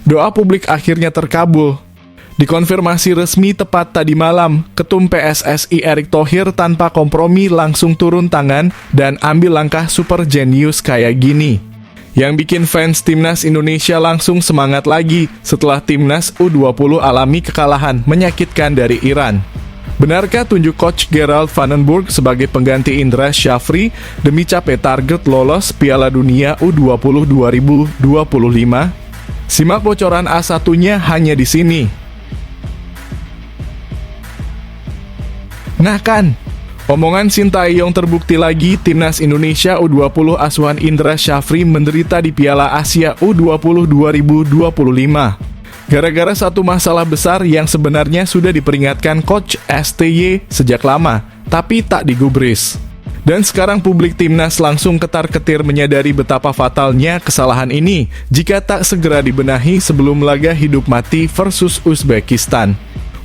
Doa publik akhirnya terkabul. Dikonfirmasi resmi tepat tadi malam, Ketum PSSI Erick Thohir tanpa kompromi langsung turun tangan dan ambil langkah super jenius kayak gini. Yang bikin fans Timnas Indonesia langsung semangat lagi setelah Timnas U20 alami kekalahan menyakitkan dari Iran. Benarkah tunjuk Coach Gerald Vandenberg sebagai pengganti Indra Syafri demi capai target lolos Piala Dunia U20 2025? Simak bocoran A1-nya hanya di sini. Nah kan, omongan Sintayong terbukti lagi. Timnas Indonesia U20 asuhan Indra Syafri menderita di Piala Asia U20 2025. Gara-gara satu masalah besar yang sebenarnya sudah diperingatkan Coach STY sejak lama, tapi tak digubris. Dan sekarang publik Timnas langsung ketar-ketir menyadari betapa fatalnya kesalahan ini jika tak segera dibenahi sebelum laga hidup mati versus Uzbekistan.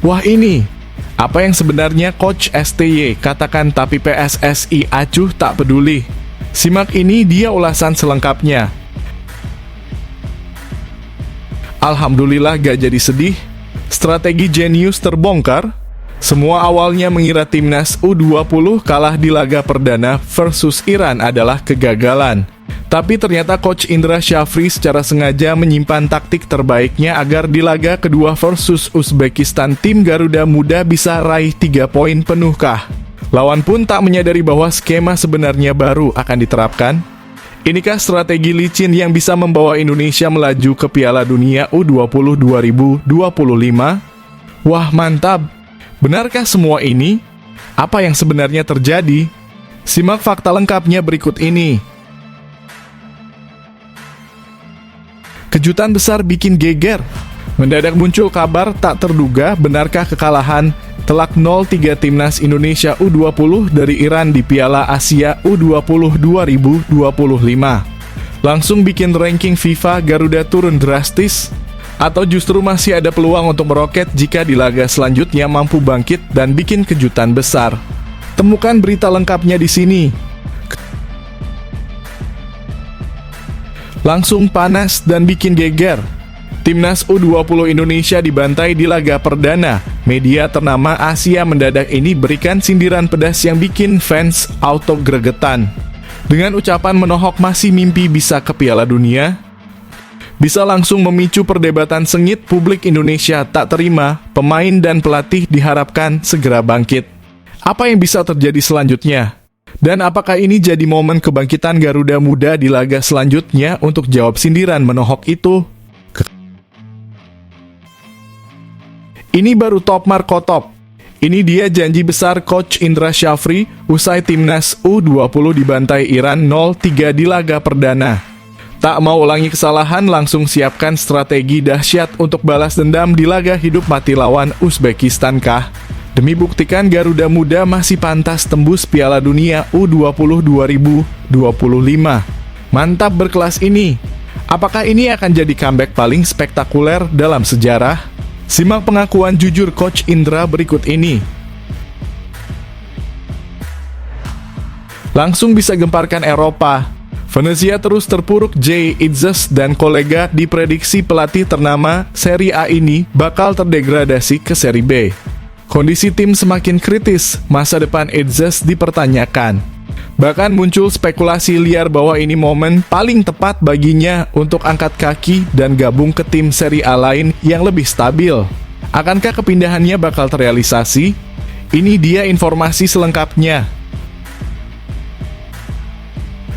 Wah ini, apa yang sebenarnya Coach STY katakan tapi PSSI acuh tak peduli. Simak ini dia ulasan selengkapnya. Alhamdulillah gak jadi sedih. Strategi jenius terbongkar. Semua awalnya mengira Timnas U20 kalah di laga perdana versus Iran adalah kegagalan. Tapi ternyata Coach Indra Syafri secara sengaja menyimpan taktik terbaiknya agar di laga kedua versus Uzbekistan tim Garuda Muda bisa raih 3 poin penuhkah. Lawan pun tak menyadari bahwa skema sebenarnya baru akan diterapkan. Inikah strategi licin yang bisa membawa Indonesia melaju ke Piala Dunia U20 2025? Wah mantap! Benarkah semua ini? Apa yang sebenarnya terjadi? Simak fakta lengkapnya berikut ini. Kejutan besar bikin geger. Mendadak muncul kabar tak terduga, benarkah kekalahan telak 0-3 Timnas Indonesia U20 dari Iran di Piala Asia U20 2025. Langsung bikin ranking FIFA Garuda turun drastis? Atau justru masih ada peluang untuk meroket jika di laga selanjutnya mampu bangkit dan bikin kejutan besar? Temukan berita lengkapnya di sini. Langsung panas dan bikin geger. Timnas U20 Indonesia dibantai di laga perdana. Media ternama Asia mendadak ini berikan sindiran pedas yang bikin fans auto gregetan. Dengan ucapan menohok masih mimpi bisa ke Piala Dunia, bisa langsung memicu perdebatan sengit. Publik Indonesia tak terima, pemain dan pelatih diharapkan segera bangkit. Apa yang bisa terjadi selanjutnya? Dan apakah ini jadi momen kebangkitan Garuda Muda di laga selanjutnya untuk jawab sindiran menohok itu? Ini baru top Marco Top. Ini dia janji besar Coach Indra Syafri usai Timnas U20 dibantai Iran 0-3 di laga perdana. Tak mau ulangi kesalahan, langsung siapkan strategi dahsyat untuk balas dendam di laga hidup mati lawan Uzbekistan kah? Demi buktikan Garuda Muda masih pantas tembus Piala Dunia U20 2025. Mantap berkelas ini. Apakah ini akan jadi comeback paling spektakuler dalam sejarah? Simak pengakuan jujur Coach Indra berikut ini. Langsung bisa gemparkan Eropa. Venezia terus terpuruk. Jay Itzes dan kolega diprediksi pelatih ternama Serie A ini bakal terdegradasi ke Serie B. Kondisi tim semakin kritis, masa depan Itzes dipertanyakan. Bahkan muncul spekulasi liar bahwa ini momen paling tepat baginya untuk angkat kaki dan gabung ke tim Serie A lain yang lebih stabil. Akankah kepindahannya bakal terrealisasi? Ini dia informasi selengkapnya.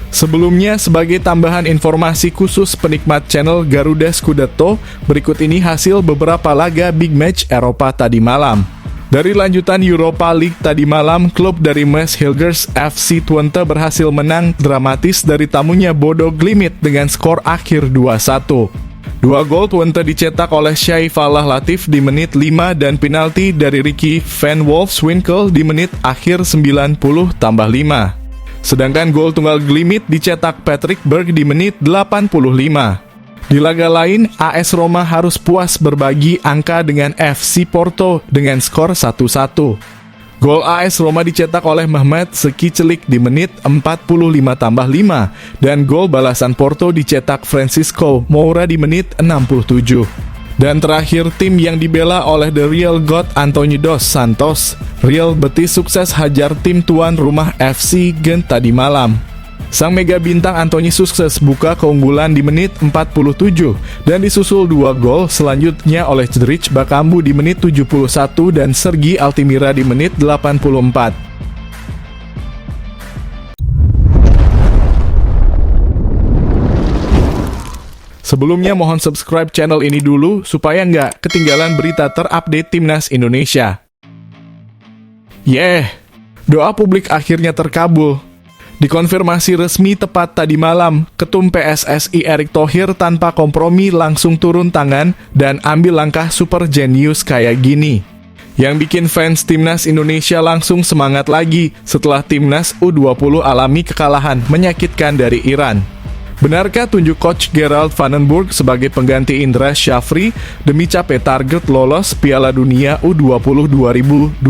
Sebelumnya, sebagai tambahan informasi khusus penikmat channel Garuda Scudetto, berikut ini hasil beberapa laga big match Eropa tadi malam. Dari lanjutan Europa League tadi malam, klub dari Maasmechelen FC Twente berhasil menang dramatis dari tamunya Bodo Glimt dengan skor akhir 2-1. 2 gol Twente dicetak oleh Shay Falah Latif di menit 5 dan penalti dari Ricky van Wolfswinkel di menit akhir 90+5. Sedangkan gol tunggal Glimt dicetak Patrick Berg di menit 85. Di laga lain, AS Roma harus puas berbagi angka dengan FC Porto dengan skor 1-1. Gol AS Roma dicetak oleh Mehmet Sekicelik di menit 45+5 dan gol balasan Porto dicetak Francisco Moura di menit 67. Dan terakhir, tim yang dibela oleh The Real God Anthony dos Santos, Real Betis sukses hajar tim tuan rumah FC Gent tadi malam. Sang mega bintang Anthony sukses buka keunggulan di menit 47 dan disusul 2 gol selanjutnya oleh Cedric Bakambu di menit 71 dan Sergi Altimira di menit 84. Sebelumnya mohon subscribe channel ini dulu supaya nggak ketinggalan berita terupdate Timnas Indonesia. Doa publik akhirnya terkabul. Dikonfirmasi resmi tepat tadi malam, Ketum PSSI Erick Thohir tanpa kompromi langsung turun tangan dan ambil langkah super jenius kayak gini. Yang bikin fans Timnas Indonesia langsung semangat lagi setelah Timnas U20 alami kekalahan menyakitkan dari Iran. Benarkah tunjuk Coach Gerald Vandenberg sebagai pengganti Indra Syafri demi capai target lolos Piala Dunia U20 2025?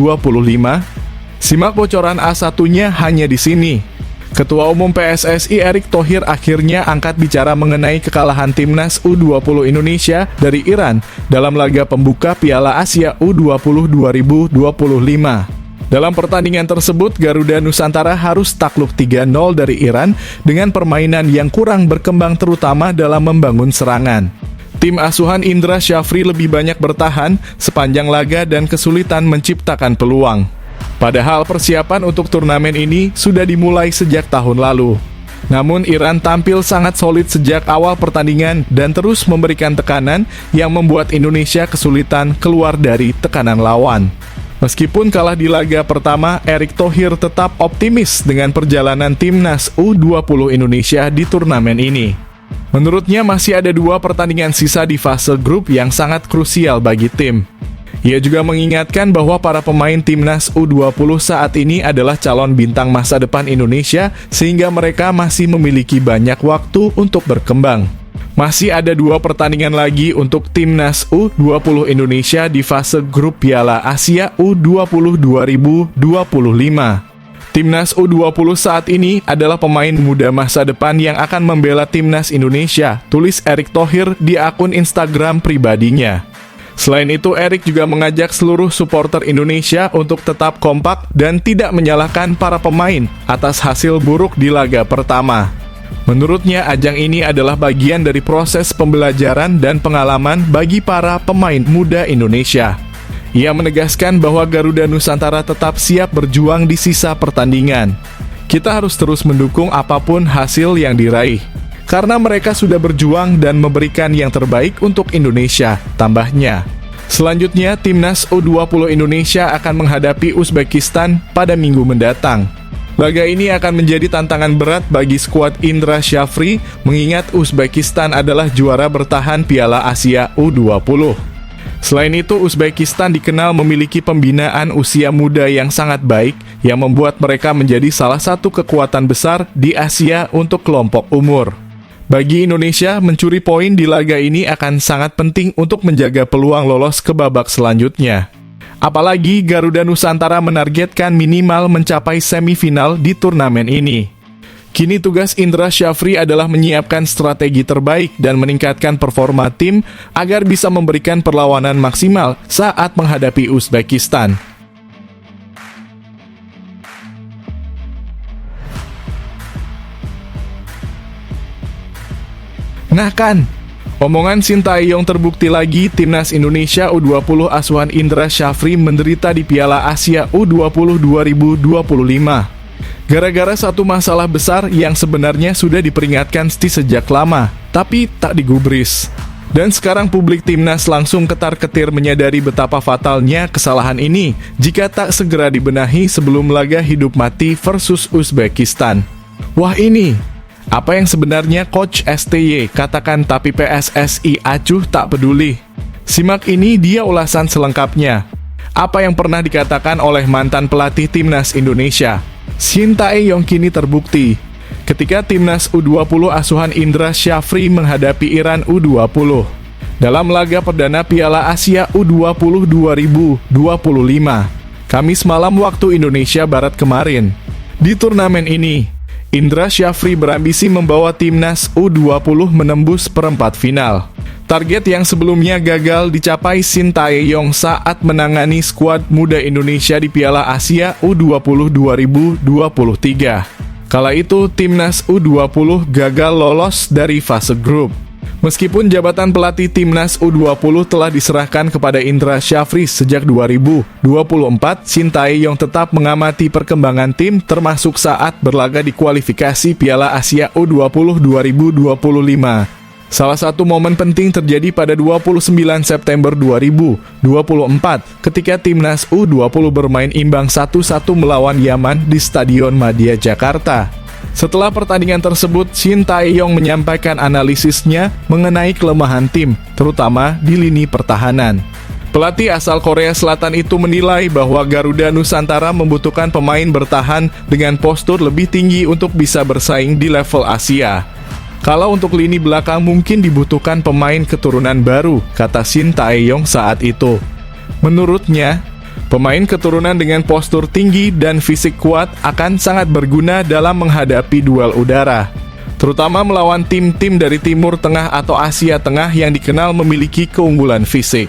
Simak bocoran A1-nya hanya di sini. Ketua Umum PSSI Erick Thohir akhirnya angkat bicara mengenai kekalahan Timnas U20 Indonesia dari Iran dalam laga pembuka Piala Asia U20 2025. Dalam pertandingan tersebut, Garuda Nusantara harus takluk 3-0 dari Iran dengan permainan yang kurang berkembang terutama dalam membangun serangan. Tim asuhan Indra Syafri lebih banyak bertahan sepanjang laga dan kesulitan menciptakan peluang. Padahal persiapan untuk turnamen ini sudah dimulai sejak tahun lalu. Namun Iran tampil sangat solid sejak awal pertandingan dan terus memberikan tekanan yang membuat Indonesia kesulitan keluar dari tekanan lawan. Meskipun kalah di laga pertama, Erick Thohir tetap optimis dengan perjalanan Timnas U20 Indonesia di turnamen ini. Menurutnya masih ada 2 pertandingan sisa di fase grup yang sangat krusial bagi tim. Ia juga mengingatkan bahwa para pemain Timnas U20 saat ini adalah calon bintang masa depan Indonesia sehingga mereka masih memiliki banyak waktu untuk berkembang. Masih ada 2 pertandingan lagi untuk Timnas U20 Indonesia di fase grup Piala Asia U20 2025. Timnas U20 saat ini adalah pemain muda masa depan yang akan membela Timnas Indonesia, tulis Erick Thohir di akun Instagram pribadinya. Selain itu, Erick juga mengajak seluruh supporter Indonesia untuk tetap kompak dan tidak menyalahkan para pemain atas hasil buruk di laga pertama. Menurutnya, ajang ini adalah bagian dari proses pembelajaran dan pengalaman bagi para pemain muda Indonesia. Ia menegaskan bahwa Garuda Nusantara tetap siap berjuang di sisa pertandingan. Kita harus terus mendukung apapun hasil yang diraih. Karena mereka sudah berjuang dan memberikan yang terbaik untuk Indonesia, tambahnya. Selanjutnya, Timnas U20 Indonesia akan menghadapi Uzbekistan pada minggu mendatang. Laga ini akan menjadi tantangan berat bagi skuad Indra Syafri, mengingat Uzbekistan adalah juara bertahan Piala Asia U20. Selain itu, Uzbekistan dikenal memiliki pembinaan usia muda yang sangat baik, yang membuat mereka menjadi salah satu kekuatan besar di Asia untuk kelompok umur. Bagi Indonesia, mencuri poin di laga ini akan sangat penting untuk menjaga peluang lolos ke babak selanjutnya. Apalagi Garuda Nusantara menargetkan minimal mencapai semifinal di turnamen ini. Kini tugas Indra Syafri adalah menyiapkan strategi terbaik dan meningkatkan performa tim agar bisa memberikan perlawanan maksimal saat menghadapi Uzbekistan. Nah kan, omongan Sintayong terbukti lagi. Timnas Indonesia U20 asuhan Indra Syafri menderita di Piala Asia U20 2025. Gara-gara satu masalah besar yang sebenarnya sudah diperingatkan sejak lama, tapi tak digubris. Dan sekarang publik Timnas langsung ketar-ketir menyadari betapa fatalnya kesalahan ini jika tak segera dibenahi sebelum laga hidup mati versus Uzbekistan. Wah ini, apa yang sebenarnya Coach STY katakan tapi PSSI acuh tak peduli? Simak ini dia ulasan selengkapnya. Apa yang pernah dikatakan oleh mantan pelatih Timnas Indonesia, Sintayong kini terbukti. Ketika Timnas U20 asuhan Indra Syafri menghadapi Iran U20 dalam laga perdana Piala Asia U20 2025. Kamis malam waktu Indonesia Barat kemarin. Di turnamen ini, Indra Syafri berambisi membawa timnas U20 menembus perempat final. Target yang sebelumnya gagal dicapai Shin Tae-yong saat menangani skuad muda Indonesia di Piala Asia U20 2023. Kala itu, timnas U20 gagal lolos dari fase grup. Meskipun jabatan pelatih timnas U20 telah diserahkan kepada Indra Syafri sejak 2024, Shin Tae-yong tetap mengamati perkembangan tim termasuk saat berlaga di kualifikasi Piala Asia U20 2025. Salah satu momen penting terjadi pada 29 September 2024 ketika timnas U20 bermain imbang 1-1 melawan Yaman di Stadion Madia Jakarta. Setelah pertandingan tersebut, Shin Tae-yong menyampaikan analisisnya mengenai kelemahan tim, terutama di lini pertahanan. Pelatih asal Korea Selatan itu menilai bahwa Garuda Nusantara membutuhkan pemain bertahan dengan postur lebih tinggi untuk bisa bersaing di level Asia. Kalau untuk lini belakang mungkin dibutuhkan pemain keturunan baru, kata Shin Tae-yong saat itu. Menurutnya, pemain keturunan dengan postur tinggi dan fisik kuat akan sangat berguna dalam menghadapi duel udara, terutama melawan tim-tim dari Timur Tengah atau Asia Tengah yang dikenal memiliki keunggulan fisik.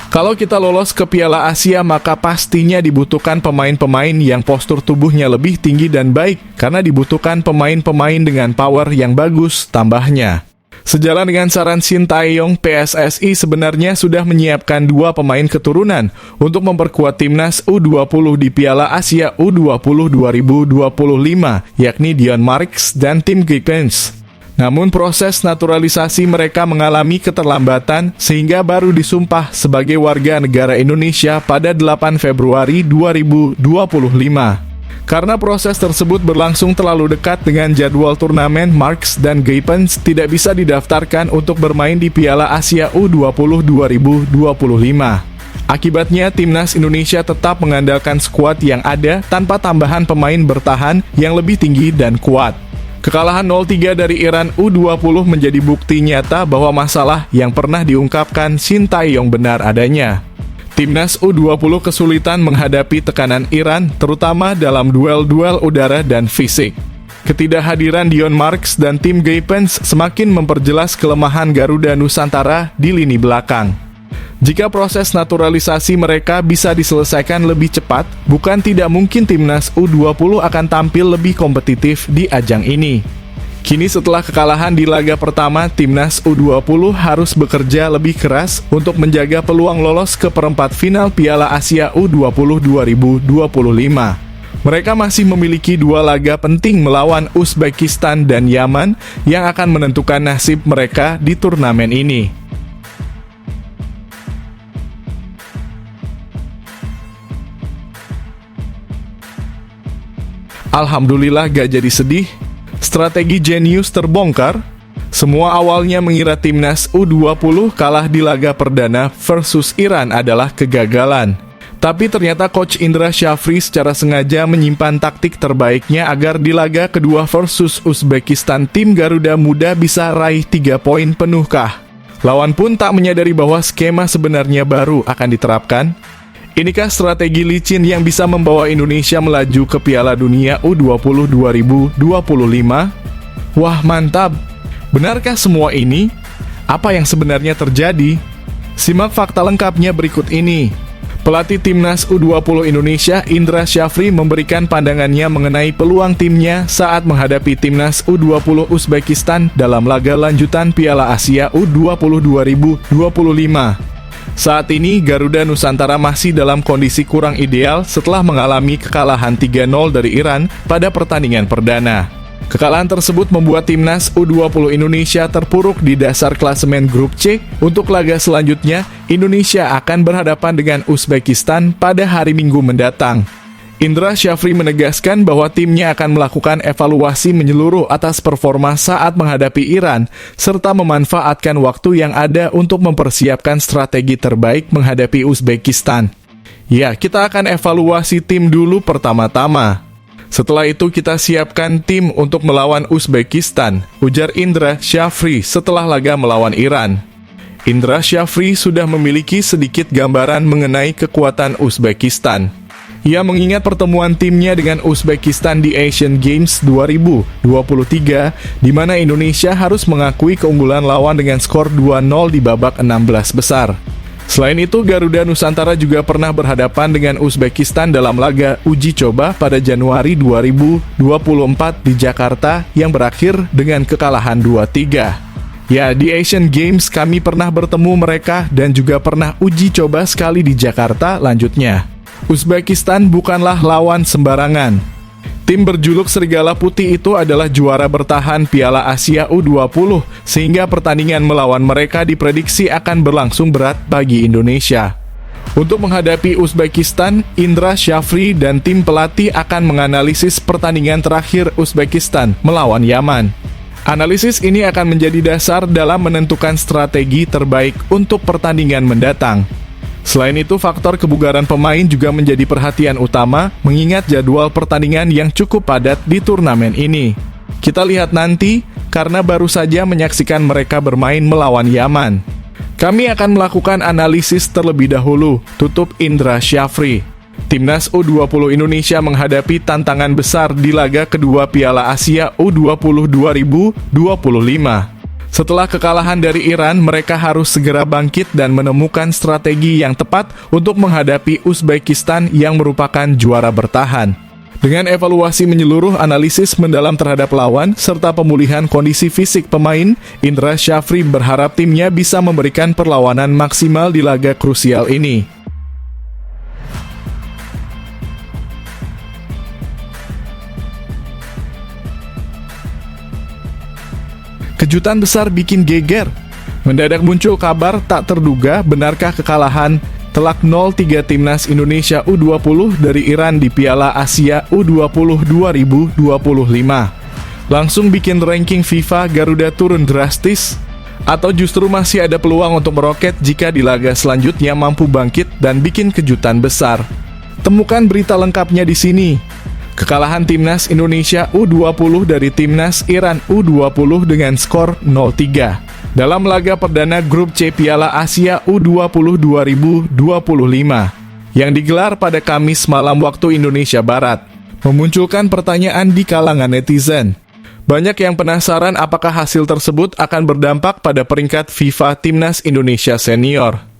Kalau kita lolos ke Piala Asia, maka pastinya dibutuhkan pemain-pemain yang postur tubuhnya lebih tinggi dan baik, karena dibutuhkan pemain-pemain dengan power yang bagus, tambahnya. Sejalan dengan saran Shin Tae-yong, PSSI sebenarnya sudah menyiapkan 2 pemain keturunan untuk memperkuat timnas U20 di Piala Asia U20 2025, yakni Dion Marks dan Tim Geekens. Namun proses naturalisasi mereka mengalami keterlambatan sehingga baru disumpah sebagai warga negara Indonesia pada 8 Februari 2025. Karena proses tersebut berlangsung terlalu dekat dengan jadwal turnamen, Marks dan Geekens tidak bisa didaftarkan untuk bermain di Piala Asia U20 2025. Akibatnya, timnas Indonesia tetap mengandalkan skuad yang ada tanpa tambahan pemain bertahan yang lebih tinggi dan kuat. Kekalahan 0-3 dari Iran U20 menjadi bukti nyata bahwa masalah yang pernah diungkapkan Shin Tae-yong benar adanya. Timnas U20 kesulitan menghadapi tekanan Iran, terutama dalam duel-duel udara dan fisik. Ketidakhadiran Dion Marks dan Tim Geekens semakin memperjelas kelemahan Garuda Nusantara di lini belakang. Jika proses naturalisasi mereka bisa diselesaikan lebih cepat, bukan tidak mungkin timnas U20 akan tampil lebih kompetitif di ajang ini. Kini setelah kekalahan di laga pertama, timnas U20 harus bekerja lebih keras untuk menjaga peluang lolos ke perempat final Piala Asia U20 2025. Mereka masih memiliki 2 laga penting melawan Uzbekistan dan Yaman yang akan menentukan nasib mereka di turnamen ini. Alhamdulillah gak jadi sedih. Strategi jenius terbongkar. Semua awalnya mengira timnas U20 kalah di laga perdana versus Iran adalah kegagalan. Tapi ternyata Coach Indra Syafri secara sengaja menyimpan taktik terbaiknya agar di laga kedua versus Uzbekistan tim Garuda Muda bisa raih 3 poin penuhkah. Lawan pun tak menyadari bahwa skema sebenarnya baru akan diterapkan. Inikah strategi licin yang bisa membawa Indonesia melaju ke Piala Dunia U20 2025? Wah, mantap! Benarkah semua ini? Apa yang sebenarnya terjadi? Simak fakta lengkapnya berikut ini. Pelatih timnas U20 Indonesia, Indra Syafri, memberikan pandangannya mengenai peluang timnya saat menghadapi timnas U20 Uzbekistan dalam laga lanjutan Piala Asia U20 2025. Saat ini, Garuda Nusantara masih dalam kondisi kurang ideal setelah mengalami kekalahan 3-0 dari Iran pada pertandingan perdana. Kekalahan tersebut membuat timnas U20 Indonesia terpuruk di dasar klasemen grup C. Untuk laga selanjutnya, Indonesia akan berhadapan dengan Uzbekistan pada hari Minggu mendatang. Indra Syafri menegaskan bahwa timnya akan melakukan evaluasi menyeluruh atas performa saat menghadapi Iran, serta memanfaatkan waktu yang ada untuk mempersiapkan strategi terbaik menghadapi Uzbekistan. Ya, kita akan evaluasi tim dulu pertama-tama. Setelah itu kita siapkan tim untuk melawan Uzbekistan, ujar Indra Syafri setelah laga melawan Iran. Indra Syafri sudah memiliki sedikit gambaran mengenai kekuatan Uzbekistan. Ia mengingat pertemuan timnya dengan Uzbekistan di Asian Games 2023, di mana Indonesia harus mengakui keunggulan lawan dengan skor 2-0 di babak 16 besar. Selain itu, Garuda Nusantara juga pernah berhadapan dengan Uzbekistan dalam laga uji coba pada Januari 2024 di Jakarta yang berakhir dengan kekalahan 2-3. Ya, di Asian Games kami pernah bertemu mereka dan juga pernah uji coba sekali di Jakarta lanjutnya. Uzbekistan bukanlah lawan sembarangan. Tim berjuluk Serigala Putih itu adalah juara bertahan Piala Asia U20, sehingga pertandingan melawan mereka diprediksi akan berlangsung berat bagi Indonesia. Untuk menghadapi Uzbekistan, Indra Syafri dan tim pelatih akan menganalisis pertandingan terakhir Uzbekistan melawan Yaman. Analisis ini akan menjadi dasar dalam menentukan strategi terbaik untuk pertandingan mendatang. Selain itu, faktor kebugaran pemain juga menjadi perhatian utama, mengingat jadwal pertandingan yang cukup padat di turnamen ini. Kita lihat nanti, karena baru saja menyaksikan mereka bermain melawan Yaman. Kami akan melakukan analisis terlebih dahulu, tutup Indra Syafri. Timnas U20 Indonesia menghadapi tantangan besar di laga kedua Piala Asia U20 2025. Setelah kekalahan dari Iran, mereka harus segera bangkit dan menemukan strategi yang tepat untuk menghadapi Uzbekistan yang merupakan juara bertahan. Dengan evaluasi menyeluruh, analisis mendalam terhadap lawan, serta pemulihan kondisi fisik pemain, Indra Syafri berharap timnya bisa memberikan perlawanan maksimal di laga krusial ini. Kejutan besar bikin geger. Mendadak muncul kabar tak terduga, benarkah kekalahan telak 0-3 Timnas Indonesia U20 dari Iran di Piala Asia U20 2025 langsung bikin ranking FIFA Garuda turun drastis? Atau justru masih ada peluang untuk meroket jika di laga selanjutnya mampu bangkit dan bikin kejutan besar? Temukan berita lengkapnya di sini. Kekalahan Timnas Indonesia U20 dari Timnas Iran U20 dengan skor 0-3 dalam laga perdana grup C Piala Asia U20 2025 yang digelar pada Kamis malam waktu Indonesia Barat, memunculkan pertanyaan di kalangan netizen. Banyak yang penasaran apakah hasil tersebut akan berdampak pada peringkat FIFA Timnas Indonesia Senior.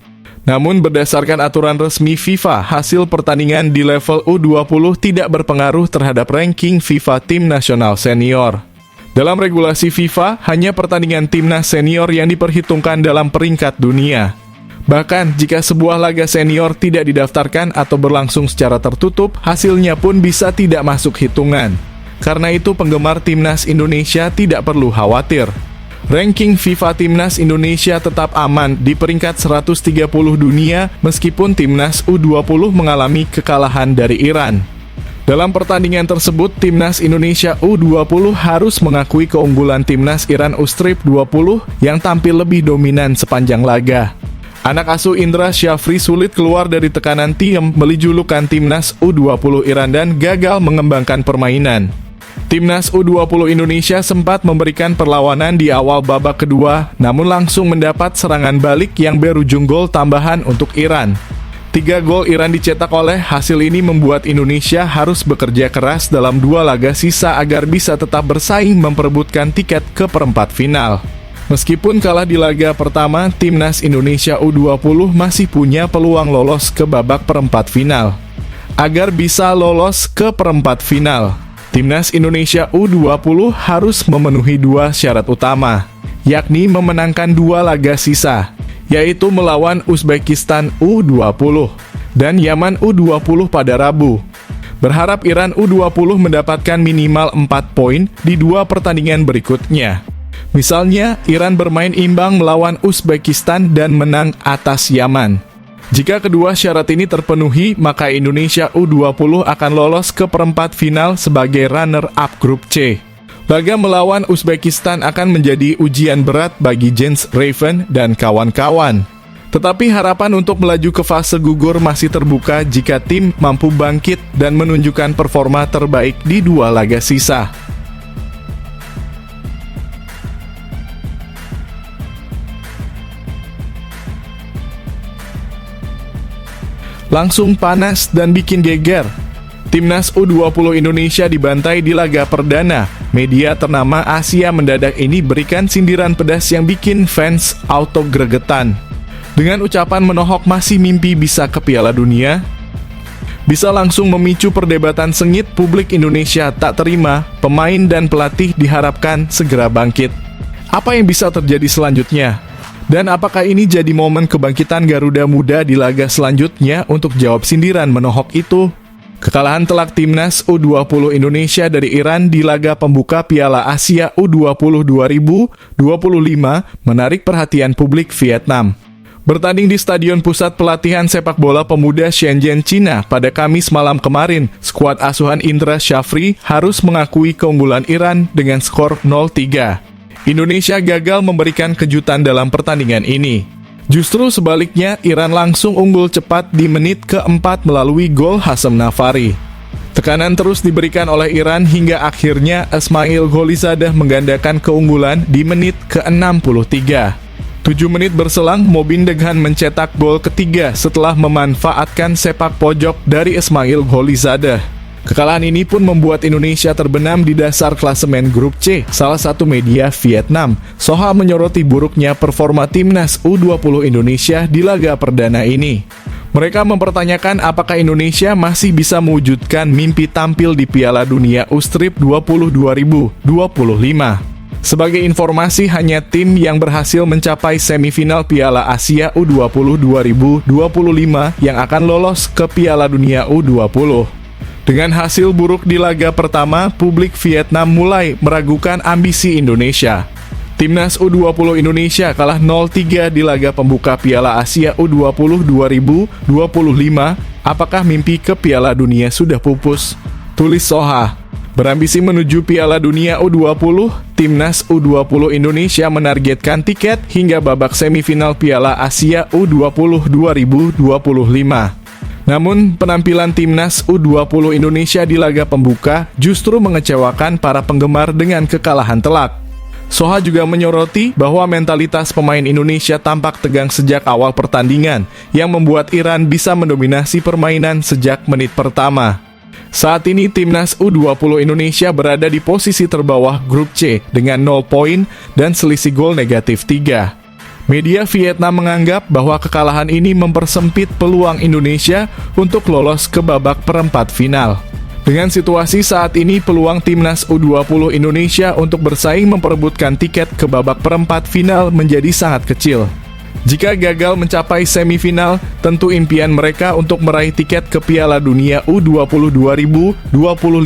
Namun berdasarkan aturan resmi FIFA, hasil pertandingan di level U20 tidak berpengaruh terhadap ranking FIFA Tim Nasional Senior. Dalam regulasi FIFA, hanya pertandingan timnas senior yang diperhitungkan dalam peringkat dunia. Bahkan, jika sebuah laga senior tidak didaftarkan atau berlangsung secara tertutup, hasilnya pun bisa tidak masuk hitungan. Karena itu, penggemar Timnas Indonesia tidak perlu khawatir. Ranking FIFA Timnas Indonesia tetap aman di peringkat 130 dunia meskipun Timnas U20 mengalami kekalahan dari Iran. Dalam pertandingan tersebut, Timnas Indonesia U20 harus mengakui keunggulan Timnas Iran U20 yang tampil lebih dominan sepanjang laga. Anak asuh Indra Syafri sulit keluar dari tekanan tim beli julukan Timnas U20 Iran dan gagal mengembangkan permainan. Timnas U20 Indonesia sempat memberikan perlawanan di awal babak kedua, namun langsung mendapat serangan balik yang berujung gol tambahan untuk Iran. 3 gol Iran dicetak oleh hasil ini membuat Indonesia harus bekerja keras dalam 2 laga sisa agar bisa tetap bersaing memperebutkan tiket ke perempat final. Meskipun kalah di laga pertama, Timnas Indonesia U20 masih punya peluang lolos ke babak perempat final. Agar bisa lolos ke perempat final, Timnas Indonesia U20 harus memenuhi 2 syarat utama, yakni memenangkan 2 laga sisa, yaitu melawan Uzbekistan U20 dan Yaman U20 pada Rabu. Berharap Iran U20 mendapatkan minimal 4 poin di 2 pertandingan berikutnya. Misalnya, Iran bermain imbang melawan Uzbekistan dan menang atas Yaman. Jika kedua syarat ini terpenuhi, maka Indonesia U20 akan lolos ke perempat final sebagai runner-up grup C. Laga melawan Uzbekistan akan menjadi ujian berat bagi Jens Raven dan kawan-kawan. Tetapi harapan untuk melaju ke fase gugur masih terbuka jika tim mampu bangkit dan menunjukkan performa terbaik di 2 laga sisa. langsung panas dan bikin geger. Timnas U20 Indonesia dibantai di laga perdana. Media ternama Asia mendadak ini berikan sindiran pedas yang bikin fans auto gregetan. Dengan ucapan menohok masih mimpi bisa ke Piala Dunia, bisa langsung memicu perdebatan sengit. Publik Indonesia tak terima, pemain dan pelatih diharapkan segera bangkit. Apa yang bisa terjadi selanjutnya? Dan apakah ini jadi momen kebangkitan Garuda Muda di laga selanjutnya untuk jawab sindiran menohok itu? Kekalahan telak Timnas U20 Indonesia dari Iran di laga pembuka Piala Asia U20 2025 menarik perhatian publik Vietnam. Bertanding di Stadion Pusat Pelatihan Sepak Bola Pemuda Shenzhen, Cina pada Kamis malam kemarin, skuad asuhan Indra Syafri harus mengakui keunggulan Iran dengan skor 0-3. Indonesia gagal memberikan kejutan dalam pertandingan ini. Justru sebaliknya, Iran langsung unggul cepat di menit keempat melalui gol Hassem Nafari. Tekanan terus diberikan oleh Iran hingga akhirnya Ismail Golizadah menggandakan keunggulan di menit ke-63. 7 menit berselang, Mobin Deghan mencetak gol ketiga setelah memanfaatkan sepak pojok dari Ismail Golizadah. Kekalahan ini pun membuat Indonesia terbenam di dasar klasemen grup C. Salah satu media Vietnam, Soha, menyoroti buruknya performa Timnas U20 Indonesia di laga perdana ini. Mereka mempertanyakan apakah Indonesia masih bisa mewujudkan mimpi tampil di Piala Dunia U-Strip 20 2025. Sebagai informasi, hanya tim yang berhasil mencapai semifinal Piala Asia U20 2025 yang akan lolos ke Piala Dunia U20. Dengan hasil buruk di laga pertama, publik Vietnam mulai meragukan ambisi Indonesia. Timnas U20 Indonesia kalah 0-3 di laga pembuka Piala Asia U20 2025. Apakah mimpi ke Piala Dunia sudah pupus? Tulis Soha. Berambisi menuju Piala Dunia U20, Timnas U20 Indonesia menargetkan tiket hingga babak semifinal Piala Asia U20 2025. Namun, penampilan Timnas U20 Indonesia di laga pembuka justru mengecewakan para penggemar dengan kekalahan telak. Soha juga menyoroti bahwa mentalitas pemain Indonesia tampak tegang sejak awal pertandingan, yang membuat Iran bisa mendominasi permainan sejak menit pertama. Saat ini Timnas U20 Indonesia berada di posisi terbawah grup C dengan 0 poin dan selisih gol negatif 3. Media Vietnam menganggap bahwa kekalahan ini mempersempit peluang Indonesia untuk lolos ke babak perempat final. Dengan situasi saat ini, peluang Timnas U20 Indonesia untuk bersaing memperebutkan tiket ke babak perempat final menjadi sangat kecil. Jika gagal mencapai semifinal, tentu impian mereka untuk meraih tiket ke Piala Dunia U20 2025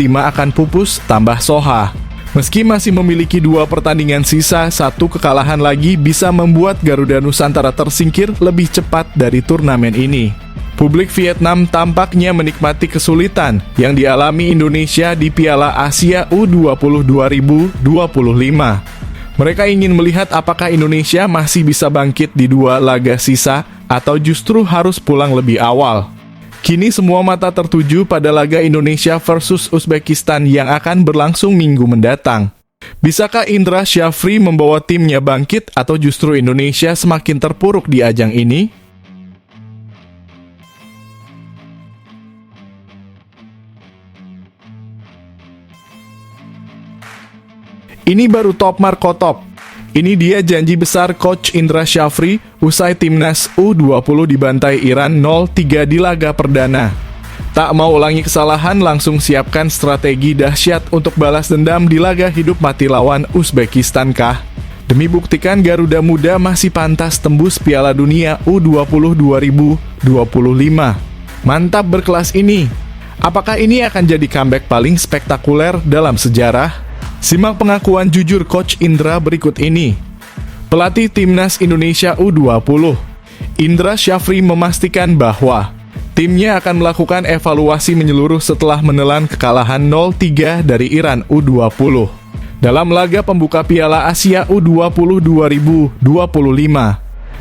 akan pupus, tambah Soha. Meski masih memiliki 2 pertandingan sisa, 1 kekalahan lagi bisa membuat Garuda Nusantara tersingkir lebih cepat dari turnamen ini. Publik Vietnam tampaknya menikmati kesulitan yang dialami Indonesia di Piala Asia U20 2025. Mereka ingin melihat apakah Indonesia masih bisa bangkit di 2 laga sisa atau justru harus pulang lebih awal. Kini semua mata tertuju pada laga Indonesia versus Uzbekistan yang akan berlangsung minggu mendatang. Bisakah Indra Syafri membawa timnya bangkit atau justru Indonesia semakin terpuruk di ajang ini? Ini baru top Marco Top. Ini dia janji besar Coach Indra Syafri usai Timnas U20 dibantai Iran 0-3 di laga perdana. Tak mau ulangi kesalahan, langsung siapkan strategi dahsyat untuk balas dendam di laga hidup mati lawan Uzbekistan kah? Demi buktikan Garuda Muda masih pantas tembus Piala Dunia U20 2025. Mantap berkelas ini. Apakah ini akan jadi comeback paling spektakuler dalam sejarah? Simak pengakuan jujur Coach Indra berikut ini. Pelatih Timnas Indonesia U20, Indra Syafri, memastikan bahwa timnya akan melakukan evaluasi menyeluruh setelah menelan kekalahan 0-3 dari Iran U20 dalam laga pembuka Piala Asia U20 2025.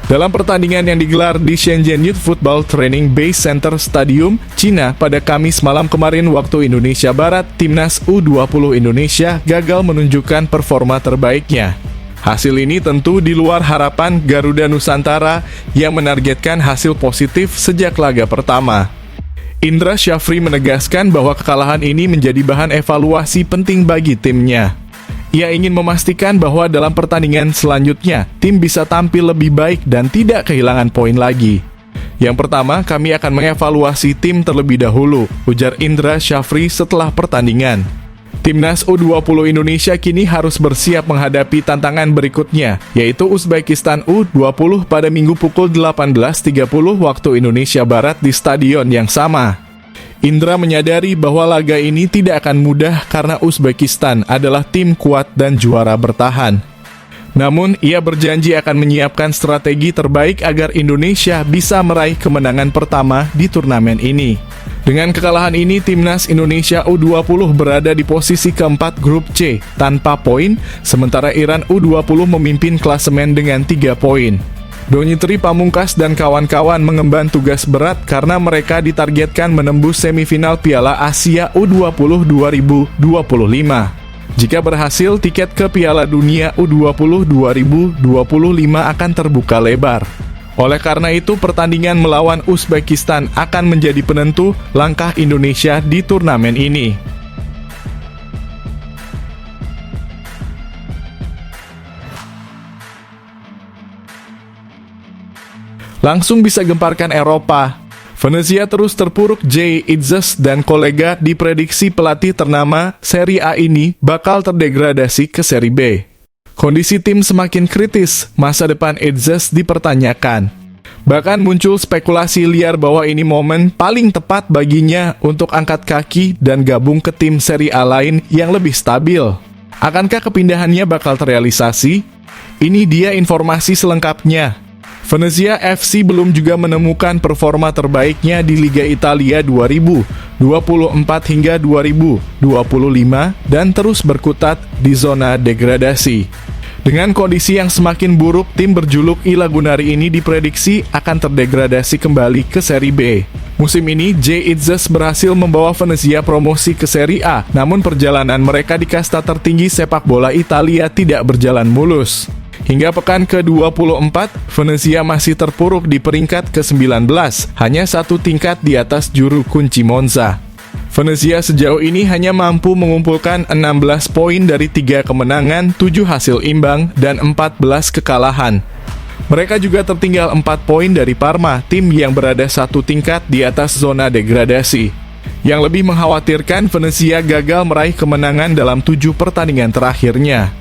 Dalam pertandingan yang digelar di Shenzhen Youth Football Training Base Center Stadium, Cina pada Kamis malam kemarin waktu Indonesia Barat, Timnas U20 Indonesia gagal menunjukkan performa terbaiknya. Hasil ini tentu di luar harapan Garuda Nusantara yang menargetkan hasil positif sejak laga pertama. Indra Syafri menegaskan bahwa kekalahan ini menjadi bahan evaluasi penting bagi timnya. Ia ingin memastikan bahwa dalam pertandingan selanjutnya, tim bisa tampil lebih baik dan tidak kehilangan poin lagi. Yang pertama, kami akan mengevaluasi tim terlebih dahulu, ujar Indra Syafri setelah pertandingan. Timnas U20 Indonesia kini harus bersiap menghadapi tantangan berikutnya, yaitu Uzbekistan U20 pada Minggu pukul 18.30 waktu Indonesia Barat di stadion yang sama. Indra menyadari bahwa laga ini tidak akan mudah karena Uzbekistan adalah tim kuat dan juara bertahan. Namun, ia berjanji akan menyiapkan strategi terbaik agar Indonesia bisa meraih kemenangan pertama di turnamen ini. Dengan kekalahan ini, Timnas Indonesia U20 berada di posisi keempat grup C tanpa poin, sementara Iran U20 memimpin klasemen dengan 3 poin. Donitri Pamungkas dan kawan-kawan mengemban tugas berat karena mereka ditargetkan menembus semifinal Piala Asia U20 2025. Jika berhasil, tiket ke Piala Dunia U20 2025 akan terbuka lebar. Oleh karena itu, pertandingan melawan Uzbekistan akan menjadi penentu langkah Indonesia di turnamen ini. Langsung bisa gemparkan Eropa. Venezia terus terpuruk. Jay Itzes dan kolega diprediksi pelatih ternama Serie A ini bakal terdegradasi ke Serie B. Kondisi tim semakin kritis, masa depan Itzes dipertanyakan. Bahkan muncul spekulasi liar bahwa ini momen paling tepat baginya untuk angkat kaki dan gabung ke tim Serie A lain yang lebih stabil. Akankah kepindahannya bakal terrealisasi? Ini dia informasi selengkapnya. Venezia FC belum juga menemukan performa terbaiknya di Liga Italia 2024 hingga 2025 dan terus berkutat di zona degradasi. Dengan kondisi yang semakin buruk, tim berjuluk I Lagunari ini diprediksi akan terdegradasi kembali ke Serie B. Musim ini, Jay Itzes berhasil membawa Venezia promosi ke Serie A, namun perjalanan mereka di kasta tertinggi sepak bola Italia tidak berjalan mulus. Hingga pekan ke-24, Venezia masih terpuruk di peringkat ke-19, hanya 1 tingkat di atas juru kunci Monza. Venezia sejauh ini hanya mampu mengumpulkan 16 poin dari 3 kemenangan, 7 hasil imbang, dan 14 kekalahan. Mereka juga tertinggal 4 poin dari Parma, tim yang berada 1 tingkat di atas zona degradasi. Yang lebih mengkhawatirkan, Venezia gagal meraih kemenangan dalam 7 pertandingan terakhirnya.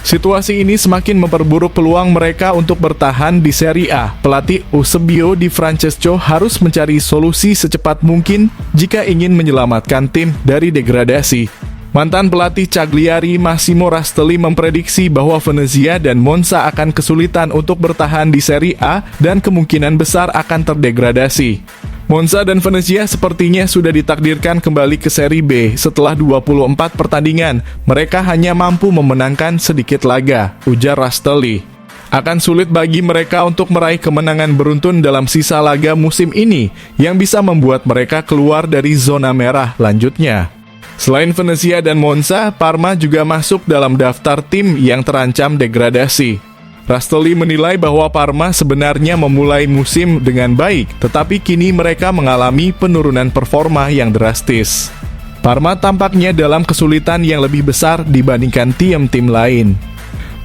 Situasi ini semakin memperburuk peluang mereka untuk bertahan di Serie A. Pelatih Eusebio Di Francesco harus mencari solusi secepat mungkin jika ingin menyelamatkan tim dari degradasi. Mantan pelatih Cagliari Massimo Rastelli memprediksi bahwa Venezia dan Monza akan kesulitan untuk bertahan di Serie A dan kemungkinan besar akan terdegradasi. Monza dan Venezia sepertinya sudah ditakdirkan kembali ke Serie B setelah 24 pertandingan. Mereka hanya mampu memenangkan sedikit laga, ujar Rastelli. Akan sulit bagi mereka untuk meraih kemenangan beruntun dalam sisa laga musim ini yang bisa membuat mereka keluar dari zona merah lanjutnya. Selain Venezia dan Monza, Parma juga masuk dalam daftar tim yang terancam degradasi. Rastelli menilai bahwa Parma sebenarnya memulai musim dengan baik, tetapi kini mereka mengalami penurunan performa yang drastis. Parma tampaknya dalam kesulitan yang lebih besar dibandingkan tim-tim lain.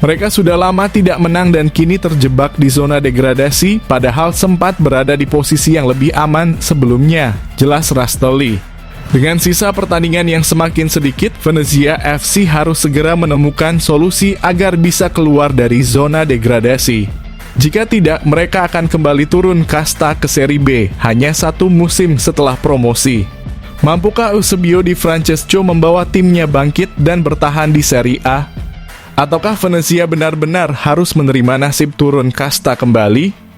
Mereka sudah lama tidak menang dan kini terjebak di zona degradasi, padahal sempat berada di posisi yang lebih aman sebelumnya, jelas Rastelli. Dengan sisa pertandingan yang semakin sedikit, Venezia FC harus segera menemukan solusi agar bisa keluar dari zona degradasi. Jika tidak, mereka akan kembali turun kasta ke Serie B hanya 1 musim setelah promosi. Mampukah Eusebio Di Francesco membawa timnya bangkit dan bertahan di Serie A? Ataukah Venezia benar-benar harus menerima nasib turun kasta kembali?